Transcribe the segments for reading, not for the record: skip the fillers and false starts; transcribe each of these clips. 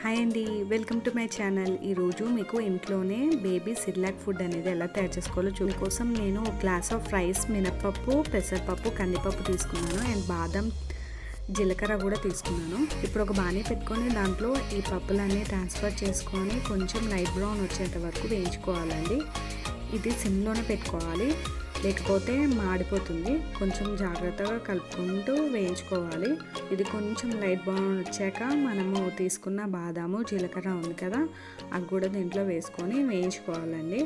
Hi అండి, welcome to my channel. ఈరోజు మీకు ఇంట్లోనే బేబీ సిర్లాక్ ఫుడ్ అనేది ఎలా తయారు చేసుకోవాలో కోసం నేను ఒక గ్లాస్ ఆఫ్ రైస్, మినప్పప్పు, పెసరపప్పు, కందిపప్పు తీసుకున్నాను అండ్ బాదం, జీలకర్ర కూడా తీసుకున్నాను. ఇప్పుడు ఒక బాణీ పెట్టుకొని దాంట్లో ఈ పప్పులన్నీ ట్రాన్స్ఫర్ చేసుకొని కొంచెం లైట్ బ్రౌన్ వచ్చేంత వరకు వేయించుకోవాలండి. ఇది సిమ్లోనే పెట్టుకోవాలి, లేకపోతే మాడిపోతుంది. కొంచెం జాగ్రత్తగా కలుపుకుంటూ వేయించుకోవాలి. ఇది కొంచెం లైట్ బ్రౌన్ వచ్చాక మనము తీసుకున్న బాదాము, జీలకర్ర ఉంది కదా, అవి కూడా దీంట్లో వేసుకొని వేయించుకోవాలండి.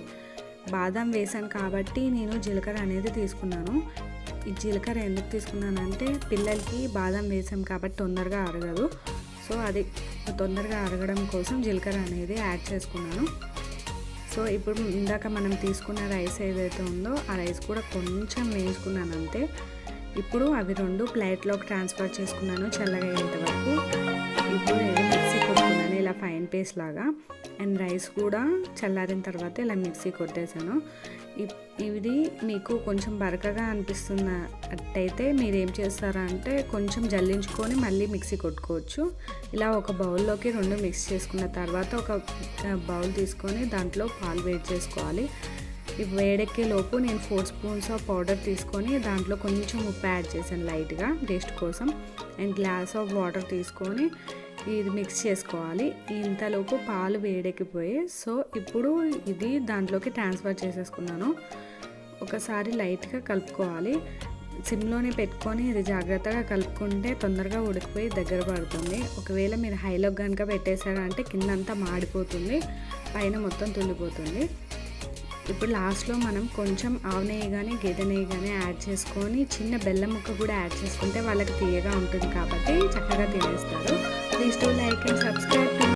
బాదం వేసాను కాబట్టి నేను జీలకర్ర అనేది తీసుకున్నాను. ఈ జీలకర్ర ఎందుకు తీసుకున్నానంటే పిల్లలకి బాదం వేసాం కాబట్టి తొందరగా అరగదు. సో అది తొందరగా అరగడం కోసం జీలకర్ర అనేది యాడ్ చేసుకున్నాను. సో ఇప్పుడు ఇందాక మనం తీసుకున్న రైస్ ఏదైతే ఉందో ఆ రైస్ కూడా కొంచెం వేసుకున్నాను అంతే. ఇప్పుడు అవి రెండు ప్లేట్లోకి ట్రాన్స్ఫర్ చేసుకున్నాను చల్లగా అయ్యేంత వరకు. ఇప్పుడు నేను మిక్సీ కొట్టుకున్నాను ఇలా ఫైన్ పేస్ట్ లాగా. అండ్ రైస్ కూడా చల్లారిన తర్వాత ఇలా మిక్సీ కొట్టేశాను. ఇది మీకు కొంచెం బరకగా అనిపిస్తున్నట్టయితే మీరు ఏం చేస్తారంటే కొంచెం జల్లించుకొని మళ్ళీ మిక్సీ కొట్టుకోవచ్చు. ఇలా ఒక బౌల్లోకి రెండు మిక్స్ చేసుకున్న తర్వాత ఒక బౌల్ తీసుకొని దాంట్లో పాలు వేడి చేసుకోవాలి. ఈ వేడెక్కే లోపు నేను 4 స్పూన్స్ ఆఫ్ పౌడర్ తీసుకొని దాంట్లో కొంచెం ఉప్పు యాడ్ చేశాను లైట్గా టేస్ట్ కోసం. అండ్ గ్లాస్ ఆఫ్ వాటర్ తీసుకొని ఇది మిక్స్ చేసుకోవాలి. ఇంతలోపు పాలు వేడెక్కిపోయి సో ఇప్పుడు ఇది దాంట్లోకి ట్రాన్స్ఫర్ చేసేసుకున్నాను. ఒకసారి లైట్గా కలుపుకోవాలి. సిమ్లోనే పెట్టుకొని ఇది జాగ్రత్తగా కలుపుకుంటే తొందరగా ఉడికిపోయి దగ్గర పడుతుంది. ఒకవేళ మీరు హైలో కనుక పెట్టేశారంటే కిందంతా మాడిపోతుంది, పైన మొత్తం తుల్లిపోతుంది. ఇప్పుడు లాస్ట్లో మనం కొంచెం ఆవు నెయ్యి కానీ గేదె నెయ్యి కానీ యాడ్ చేసుకొని చిన్న బెల్లం ముక్క కూడా యాడ్ చేసుకుంటే వాళ్ళకి తీయగా ఉంటుంది కాబట్టి చక్కగా తినేస్తారు. Please do like and subscribe.